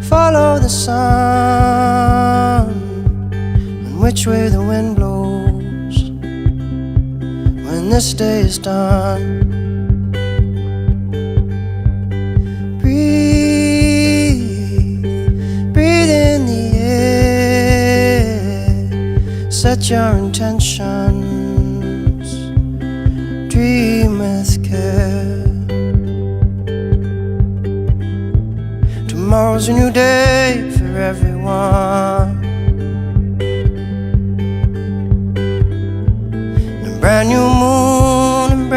Follow the sun, and which way the wind blows when this day is done. Breathe in the air, set your intentions, dream with care. Tomorrow's a new day for everyone, and a brand new moon